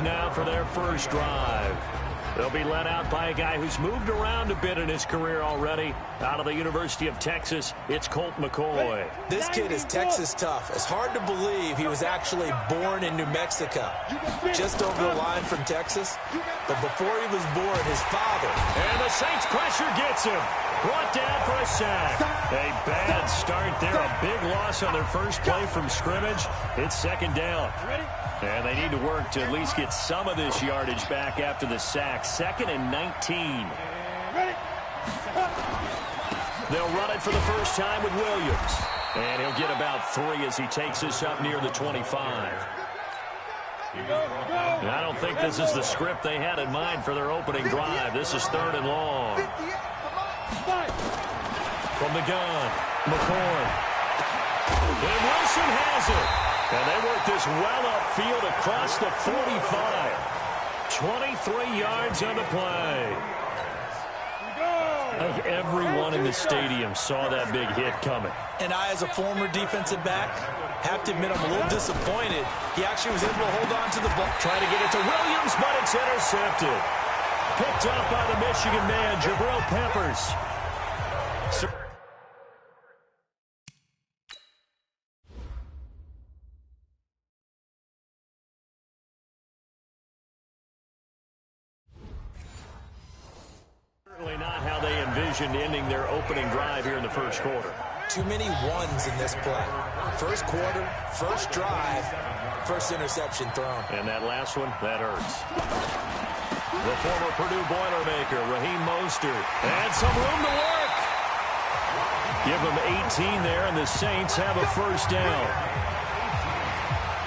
Now for their first drive. They'll be led out by a guy who's moved around a bit in his career already. Out of the University of Texas, it's Colt McCoy. This kid is Texas tough. It's hard to believe he was actually born in New Mexico, just over the line from Texas. But before he was born, his father. And the Saints pressure gets him. Brought down for a sack. A bad start there. A big loss on their first play from scrimmage. It's second down. And they need to work to at least get some of this yardage back after the sack. 2nd and 19. They'll run it for the first time with Williams. And he'll get about 3 as he takes this up near the 25. And I don't think this is the script they had in mind for their opening drive. This is 3rd and long. From the gun, McCoy. And Wilson has it. And they work this well upfield across the 45. 23 yards on the play. I think everyone in the stadium saw that big hit coming. And I, as a former defensive back, have to admit I'm a little disappointed. He actually was able to hold on to the ball. Trying to get it to Williams, but it's intercepted. Picked up by the Michigan man, Jabril Peppers. Certainly not how they envisioned ending their opening drive here in the first quarter. Too many ones in this play. First quarter, first drive, first interception thrown. And that last one, that hurts. The former Purdue Boilermaker, Raheem Mostert. And some room to work. Give them 18 there, and the Saints have a first down.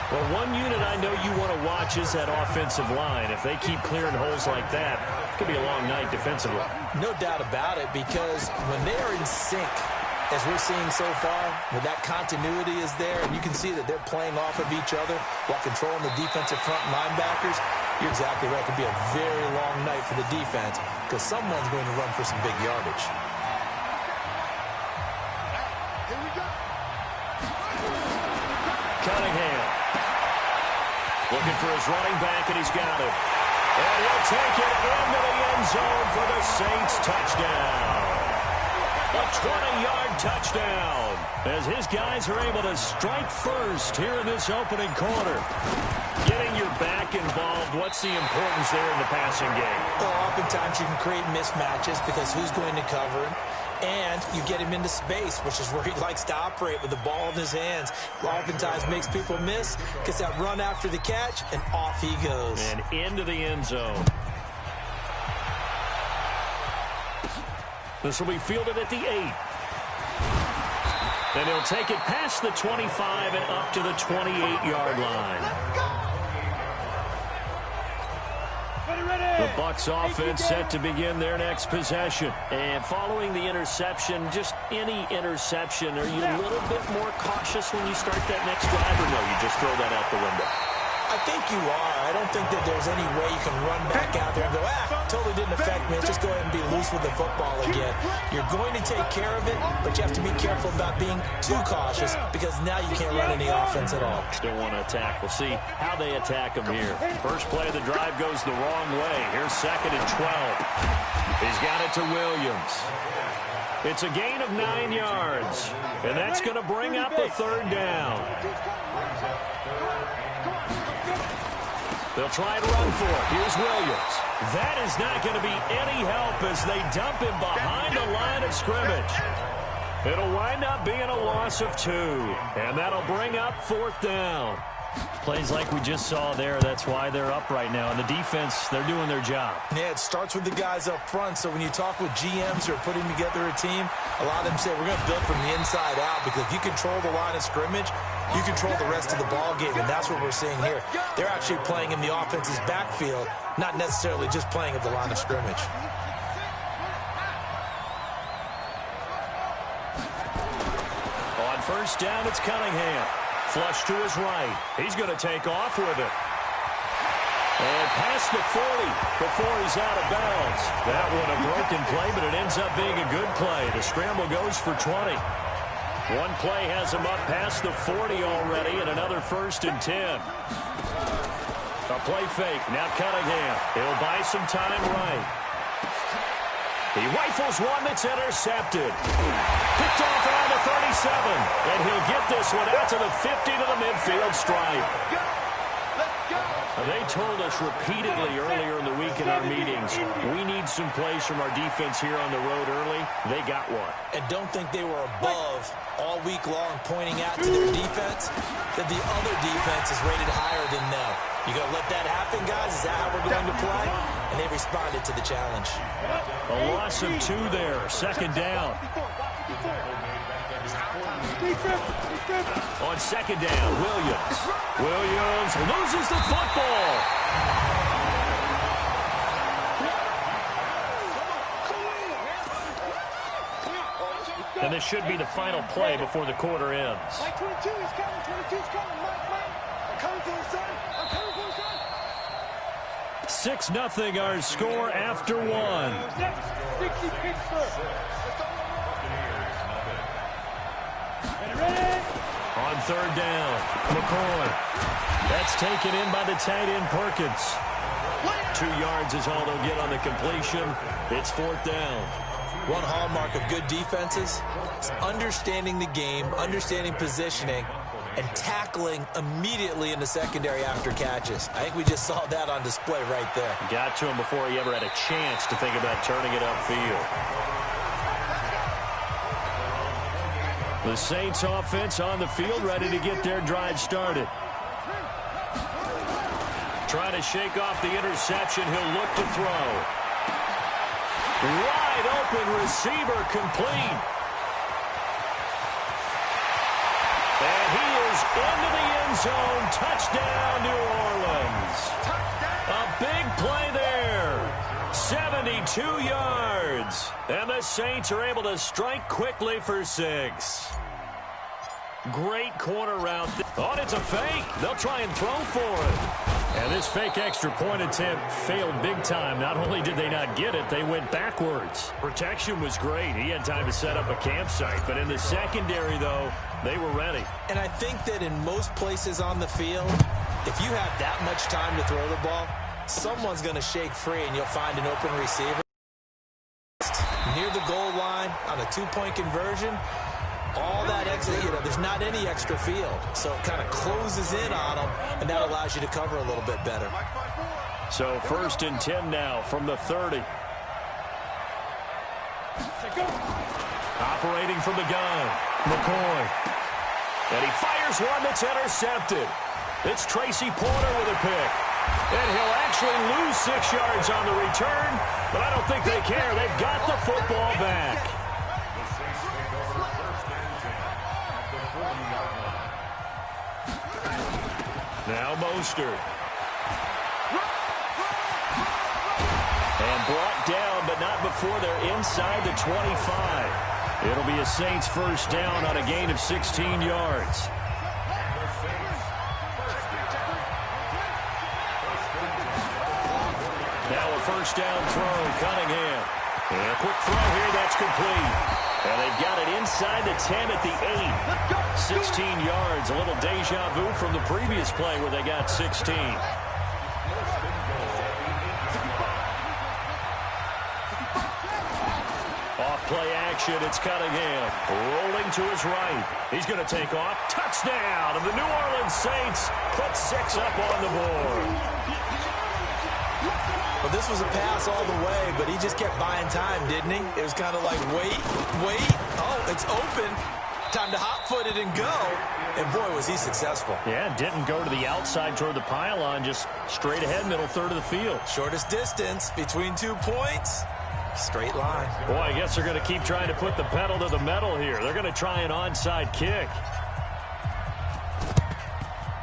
Well, one unit I know you want to watch is that offensive line. If they keep clearing holes like that, it could be a long night defensively. No doubt about it, because when they are in sync, as we're seeing so far, when that continuity is there, and you can see that they're playing off of each other while controlling the defensive front linebackers, you're exactly right. It could be a very long night for the defense because someone's going to run for some big yardage. Cunningham. Looking for his running back, and he's got it. And he'll take it into the end zone for the Saints touchdown. A 20-yard touchdown as his guys are able to strike first here in this opening quarter. Getting your back involved, what's the importance there in the passing game? Well, oftentimes you can create mismatches because who's going to cover him? And you get him into space, which is where he likes to operate with the ball in his hands. Oftentimes makes people miss, gets that run after the catch, and off he goes. And into the end zone. This will be fielded at the 8. And he'll take it past the 25 and up to the 28-yard line. The Bucs offense set to begin their next possession. And following the interception, just any interception, are you a little bit more cautious when you start that next drive, or no, you just throw that out the window? I think you are. I don't think that there's any way you can run back out there and go, totally didn't affect me. Just go ahead and be loose with the football again. You're going to take care of it, but you have to be careful about being too cautious because now you can't run any offense at all. Still want to attack. We'll see how they attack him here. First play of the drive goes the wrong way. Here's 2nd and 12. He's got it to Williams. It's a gain of 9 yards, and that's going to bring up a 3rd down. They'll try and run for it. Here's Williams. That is not going to be any help as they dump him behind the line of scrimmage. It'll wind up being a loss of 2, and that'll bring up 4th down. Plays like we just saw there, that's why they're up right now. And the defense, they're doing their job. Yeah, it starts with the guys up front. So when you talk with GMs who are putting together a team, a lot of them say we're going to build from the inside out because if you control the line of scrimmage, you control the rest of the ball game, and that's what we're seeing here. They're actually playing in the offense's backfield, not necessarily just playing at the line of scrimmage. On first down, it's Cunningham. Flush to his right. He's going to take off with it. And past the 40 before he's out of bounds. That one a broken play, but it ends up being a good play. The scramble goes for 20. One play has him up past the 40 already, and another 1st and 10. A play fake. Now Cunningham. He'll buy some time right. He rifles one that's intercepted. Picked off around the 37. And he'll get this one out to the 50 to the midfield stripe. They told us repeatedly earlier in the week in our meetings, we need some plays from our defense here on the road early. They got one. And don't think they were above all week long pointing out to their defense that the other defense is rated higher than them. You going to let that happen, guys? Is that how we're going to play? And they responded to the challenge. A loss of 2 there. Second down. On second down, Williams. Williams loses the football. And this should be the final play before the quarter ends. 6-0 our score after 1. On third down, McCoy. That's taken in by the tight end, Perkins. 2 yards is all they'll get on the completion. It's fourth down. One hallmark of good defenses is understanding the game, understanding positioning, and tackling immediately in the secondary after catches. I think we just saw that on display right there. Got to him before he ever had a chance to think about turning it upfield. The Saints offense on the field, ready to get their drive started. Trying to shake off the interception. He'll look to throw. Wide open receiver, complete. And he is into the end zone. Touchdown, New Orleans. A big play there. 72 yards. And the Saints are able to strike quickly for 6. Great corner route. Oh, it's a fake. They'll try and throw for it. And this fake extra point attempt failed big time. Not only did they not get it, they went backwards. Protection was great. He had time to set up a campsite. But in the secondary, though, they were ready. And I think that in most places on the field, if you have that much time to throw the ball, someone's going to shake free and you'll find an open receiver. Near the goal line on a 2-point conversion, all that extra, there's not any extra field. So it kind of closes in on them, and that allows you to cover a little bit better. So 1st and 10 now from the 30. Operating from the gun, McCoy. And he fires one that's intercepted. It's Tracy Porter with a pick. And he'll actually lose 6 yards on the return, but I don't think they care. They've got the football back. Now Mostert. And brought down, but not before they're inside the 25. It'll be a Saints first down on a gain of 16 yards. Now a first down throw, Cunningham. And a quick throw here, that's complete. And they've got it inside the 10 at the 8. 16 yards, a little deja vu from the previous play where they got 16. Off play action, it's Cunningham. Rolling to his right. He's going to take off. Touchdown, and the New Orleans Saints put 6 up on the board. Well, this was a pass all the way, but he just kept buying time, didn't he? It was kind of like, wait. Oh, it's open. Time to hot-foot it and go. And, boy, was he successful. Yeah, didn't go to the outside toward the pylon, just straight ahead, middle third of the field. Shortest distance between 2 points. Straight line. Boy, I guess they're going to keep trying to put the pedal to the metal here. They're going to try an onside kick.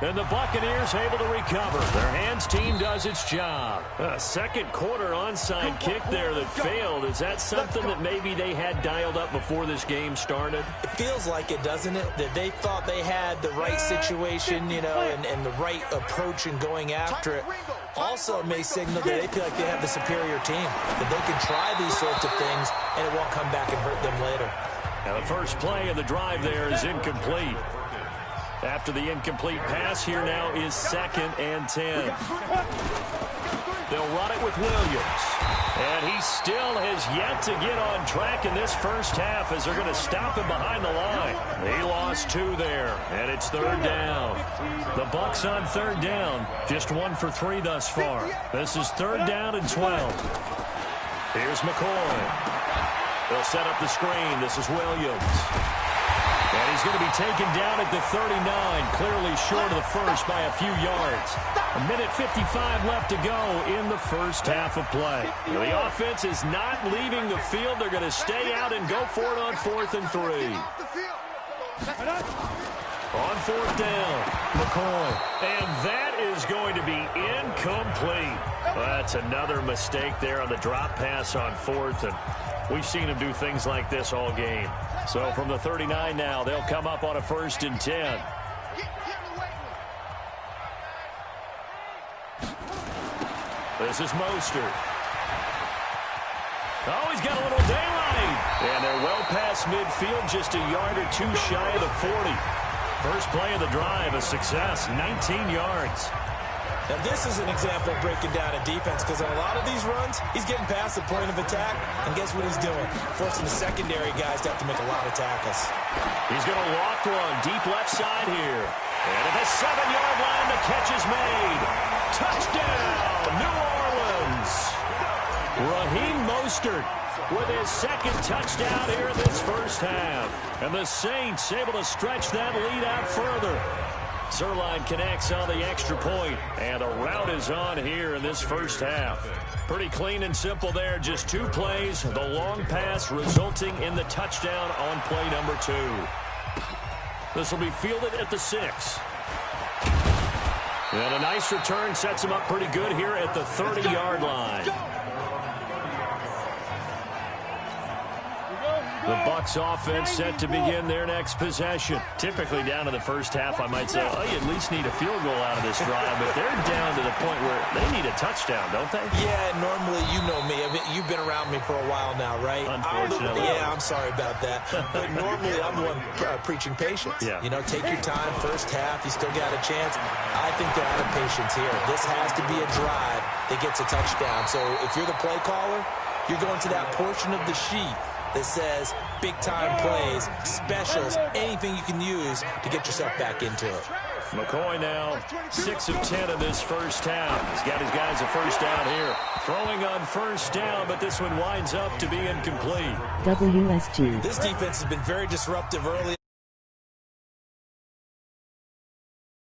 And the Buccaneers able to recover. Their hands team does its job. A second quarter onside kick there that failed. Is that something that maybe they had dialed up before this game started? It feels like it, doesn't it? That they thought they had the right situation, and the right approach in going after it. Also, it may signal that they feel like they have the superior team, that they can try these sorts of things, and it won't come back and hurt them later. Now, the first play of the drive there is incomplete. After the incomplete pass, here now is 2nd and 10. They'll run it with Williams. And he still has yet to get on track in this first half as they're going to stop him behind the line. He lost 2 there, and it's 3rd down. The Bucs on 3rd down, just 1 for 3 thus far. This is 3rd down and 12. Here's McCoy. They'll set up the screen. This is Williams. And he's going to be taken down at the 39, clearly short of the first by a few yards. 1:55 left to go in the first half of play. The offense is not leaving the field. They're going to stay out and go for it on 4th and 3. On 4th down, McCoy. And that is going to be incomplete. That's another mistake there on the drop pass on 4th. And we've seen him do things like this all game. So from the 39 now, they'll come up on a 1st and 10. This is Mostert. Oh, he's got a little daylight. And they're well past midfield, just a yard or 2 shy of the 40. First play of the drive, a success, 19 yards. Now, this is an example of breaking down a defense because on a lot of these runs, he's getting past the point of attack, and guess what he's doing? Forcing the secondary guys to have to make a lot of tackles. He's going to loft one, deep left side here. And at the 7-yard line, the catch is made. Touchdown, New Orleans. Raheem Mostert with his 2nd touchdown here in this first half. And the Saints able to stretch that lead out further. Zerline connects on the extra point, and the route is on here in this first half. Pretty clean and simple there, just 2 plays, the long pass resulting in the touchdown on play number 2. This will be fielded at the 6. And a nice return sets him up pretty good here at the 30-yard line. The Bucs offense set to begin their next possession. Typically down to the first half, I might say, oh, you at least need a field goal out of this drive. But they're down to the point where they need a touchdown, don't they? Yeah, normally, you know me. I mean, you've been around me for a while now, right? Unfortunately. Yeah, I'm sorry about that. But normally, I'm the one preaching patience. Yeah. You know, take your time. First half, you still got a chance. I think they're out of patience here. This has to be a drive that gets a touchdown. So if you're the play caller, you're going to that portion of the sheet that says big-time plays, specials, anything you can use to get yourself back into it. McCoy now 6 of 10 in this first half. He's got his guys a first down here. Throwing on first down, but this one winds up to be incomplete. WSG. This defense has been very disruptive early.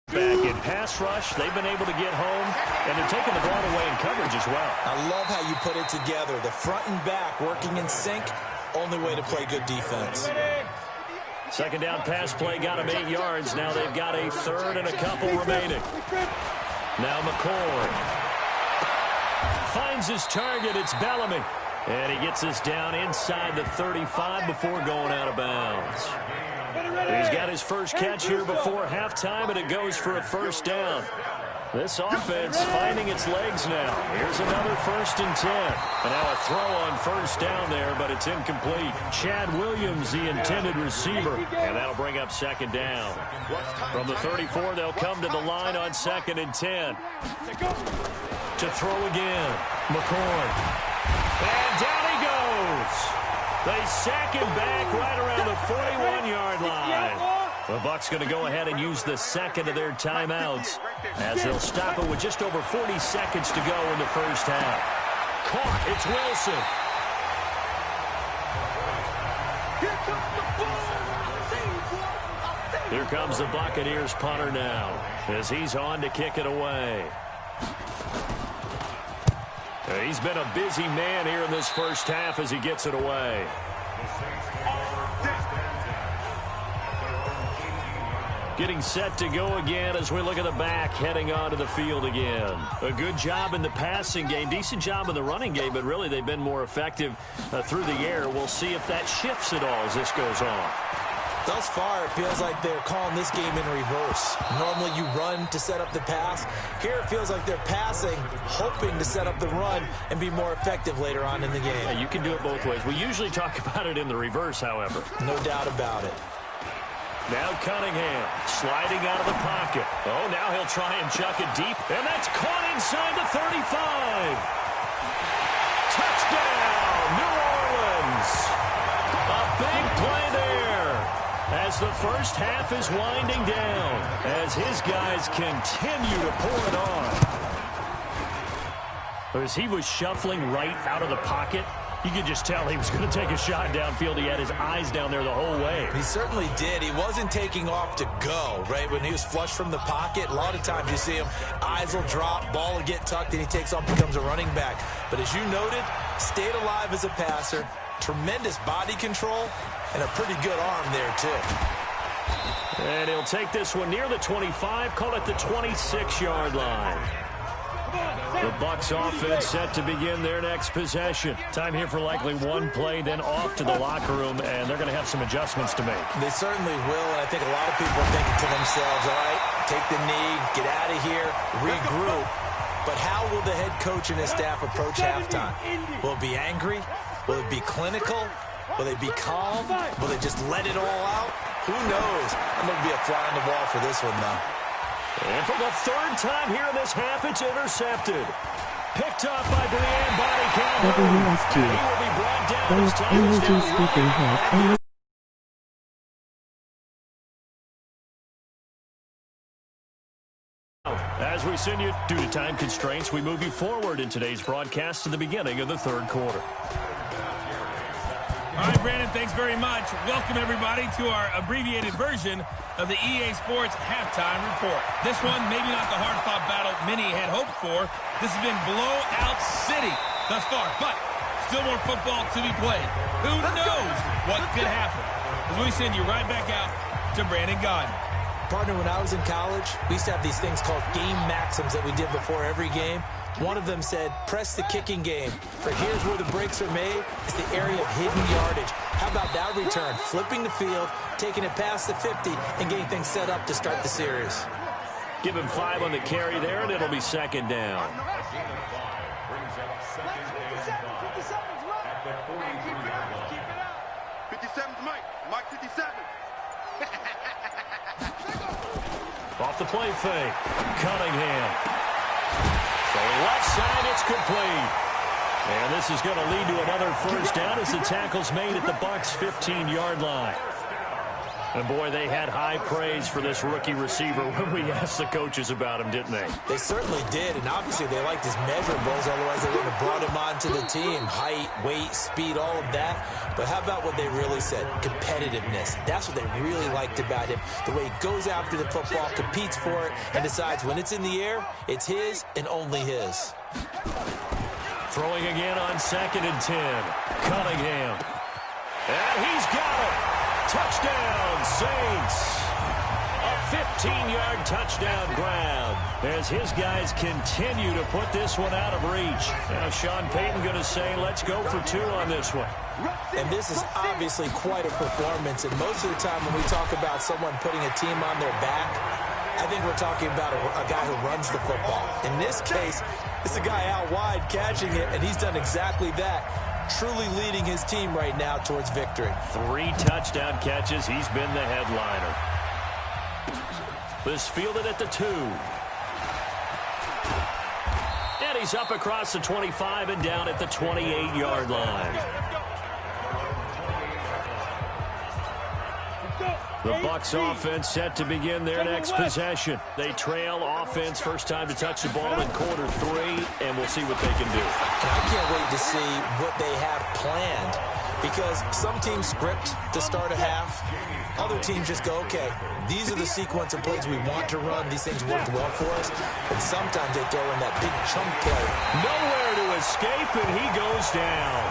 Back in pass rush, they've been able to get home, and they're taking the ball away in coverage as well. I love how you put it together. The front and back working in sync. Only way to play good defense. 2nd down pass play got him 8 yards. Now they've got a 3rd and a couple remaining. Now McCoy finds his target. It's Bellamy. And he gets us down inside the 35 before going out of bounds. He's got his first catch here before halftime, and it goes for a first down. This offense finding its legs now. Here's another 1st and 10. And now a throw on first down there, but it's incomplete. Chad Williams, the intended receiver. And that'll bring up 2nd down. From the 34, they'll come to the line on 2nd and 10. To throw again. McCoy. And down he goes. They sack him back right around the 41-yard line. The Bucs going to go ahead and use the 2nd of their timeouts as they'll stop it with just over 40 seconds to go in the first half. Caught. It's Wilson. Here comes the Buccaneers punter now as he's on to kick it away. He's been a busy man here in this first half as he gets it away. Getting set to go again as we look at the back, heading onto the field again. A good job in the passing game, decent job in the running game, but really they've been more effective through the air. We'll see if that shifts at all as this goes on. Thus far, it feels like they're calling this game in reverse. Normally you run to set up the pass. Here it feels like they're passing, hoping to set up the run and be more effective later on in the game. Yeah, you can do it both ways. We usually talk about it in the reverse, however. No doubt about it. Now Cunningham sliding out of the pocket. Oh, now he'll try and chuck it deep. And that's caught inside the 35. Touchdown, New Orleans. A big play there as the first half is winding down, as his guys continue to pour it on. As he was shuffling right out of the pocket, you could just tell he was going to take a shot downfield. He had his eyes down there the whole way. He certainly did. He wasn't taking off to go, right? When he was flush from the pocket, a lot of times you see him, eyes will drop, ball will get tucked, and he takes off, becomes a running back. But as you noted, stayed alive as a passer, tremendous body control, and a pretty good arm there, too. And he'll take this one near the 25, call it the 26-yard line. The Bucs offense set to begin their next possession. Time here for likely one play, then off to the locker room, and they're going to have some adjustments to make. They certainly will, and I think a lot of people are thinking to themselves, all right, take the knee, get out of here, regroup. But how will the head coach and his staff approach halftime? Will it be angry? Will it be clinical? Will they be calm? Will they just let it all out? Who knows? I'm going to be a fly on the wall for this one, though. And for the third time here in this half, it's intercepted. Picked up by Brian Body Calhoun. WSG. He will be brought down Those this time. energy speaking head. As we send you, due to time constraints, we move you forward in today's broadcast to the beginning of the third quarter. All right, Brandon, thanks very much. Welcome, everybody, to our abbreviated version of the EA Sports Halftime Report. This one, maybe not the hard-fought battle many had hoped for. This has been blowout city thus far, but still more football to be played. Who knows what could happen? As we send you right back out to Brandon Gaudin. Partner, when I was in college, we used to have these things called game maxims that we did before every game. One of them said, press the kicking game. For here's where the breaks are made. It's the area of hidden yardage. How about that return? Flipping the field, taking it past the 50, and getting things set up to start the series. Give him 5 on the carry there, and it'll be second down. 57's Mike. Mike 57. Off the play fake. Cunningham. So left side, it's complete. And this is going to lead to another first down as the tackle's made at the Bucs' 15-yard line. And, boy, they had high praise for this rookie receiver when we asked the coaches about him, didn't they? They certainly did, and obviously they liked his measurables, otherwise they wouldn't have brought him onto the team. Height, weight, speed, all of that. But how about what they really said? Competitiveness. That's what they really liked about him. The way he goes after the football, competes for it, and decides when it's in the air, it's his and only his. Throwing again on 2nd and 10. Cunningham. And he's got it. Touchdown, Saints. A 15-yard touchdown grab as his guys continue to put this one out of reach. Now Sean Payton going to say, let's go for 2 on this one. And this is obviously quite a performance. And most of the time when we talk about someone putting a team on their back, I think we're talking about a guy who runs the football. In this case, it's a guy out wide catching it, and he's done exactly that. Truly leading his team right now towards victory. 3 touchdown catches. He's been the headliner. This fielded at the 2. And he's up across the 25 and down at the 28-yard line. The Bucs offense set to begin their next possession. They trail offense first time to touch the ball in quarter 3, and we'll see what they can do. And I can't wait to see what they have planned, because some teams script to start a half. Other teams just go, okay, these are the sequence of plays we want to run. These things work well for us. And sometimes they throw in that big chunk play. Nowhere to escape, and he goes down.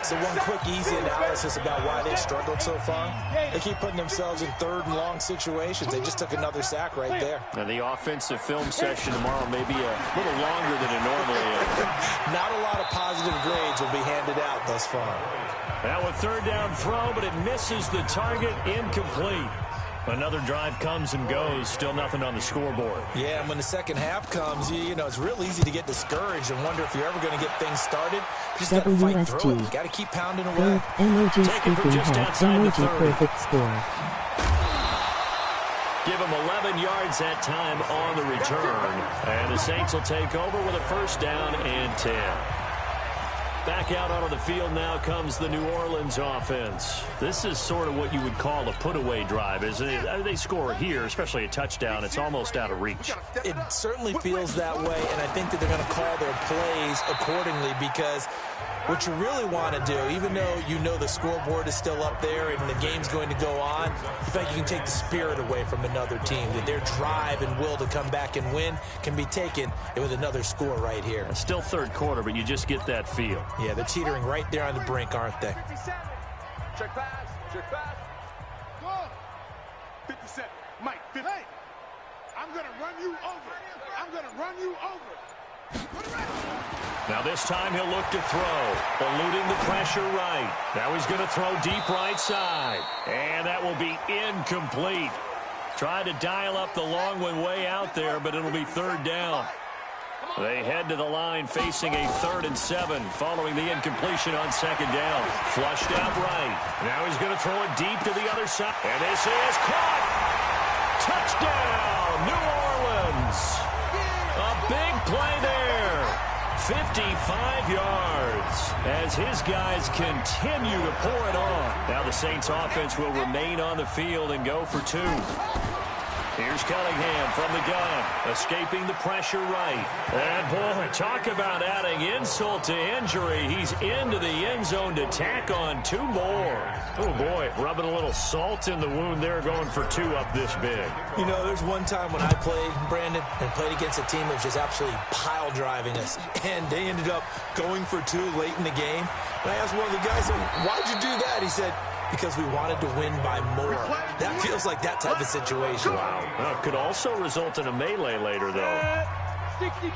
So one quick, easy analysis about why they've struggled so far. They keep putting themselves in 3rd and long situations. They just took another sack right there. Now, the offensive film session tomorrow may be a little longer than it normally is. Not a lot of positive grades will be handed out thus far. Now a 3rd down throw, but it misses the target, incomplete. Another drive comes and goes, still nothing on the scoreboard. Yeah, and when the second half comes, you know, it's real easy to get discouraged and wonder if you're ever going to get things started. You just got to fight through it. You got to keep pounding away. Emoji Take it from speaking just head. outside the Emoji 30. perfect score. Give him 11 yards that time on the return. And the Saints will take over with a first down and 10. Back out onto the field now comes the New Orleans offense. This is sort of what you would call a put-away drive, isn't it? They score here, especially a touchdown. It's almost out of reach. It certainly feels that way, and I think that they're going to call their plays accordingly because what you really want to do, even though you know the scoreboard is still up there and the game's going to go on, I think you can take the spirit away from another team. That their drive and will to come back and win can be taken with another score right here. It's still third quarter, but you just get that feel. Yeah, they're teetering right there on the brink, aren't they? Check pass. Check pass. Go. 57. Mike, 50. Hey, I'm going to run you over. I'm going to run you over. Now this time he'll look to throw, eluding the pressure right. Now he's going to throw deep right side. And that will be incomplete. Tried to dial up the long one way out there, but it'll be third down. They head to the line facing a 3rd and 7 following the incompletion on second down. Flushed out right. Now he's going to throw it deep to the other side. And this is caught. Touchdown, New Orleans. A big play there. 55 yards as his guys continue to pour it on. Now the Saints offense will remain on the field and go for 2. Here's Cunningham from the gun, escaping the pressure right. And, boy, talk about adding insult to injury. He's into the end zone to tack on 2 more. Oh, boy, rubbing a little salt in the wound there, going for 2 up this big. You know, there's one time when I played, Brandon, and played against a team that was just absolutely pile driving us, and they ended up going for 2 late in the game. And I asked one of the guys, why'd you do that? He said, because we wanted to win by more. That feels like that type of situation. Wow. Well, could also result in a melee later, though.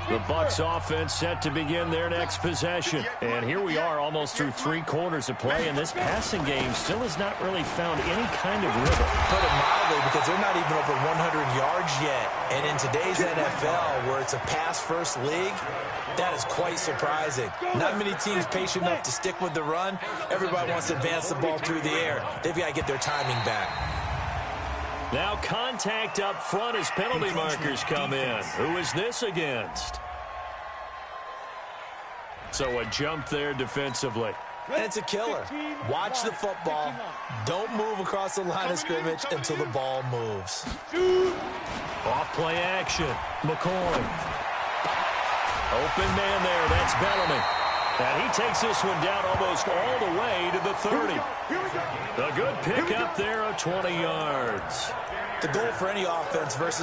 The Bucs offense set to begin their next possession. And here we are almost through 3 quarters of play, and this passing game still has not really found any kind of rhythm. Put it mildly, because they're not even over 100 yards yet. And in today's NFL, where it's a pass-first league, that is quite surprising. Not many teams patient enough to stick with the run. Everybody wants to advance the ball through the air. They've got to get their timing back. Now contact up front as penalty markers come in. Who is this against? So a jump there defensively. And it's a killer. Watch the football. Don't move across the line of scrimmage until the ball moves. Off play action. McCoy. Open man there. That's Bellamy. And he takes this one down almost all the way to the 30. A good pickup there of 20 yards. The goal for any offense versus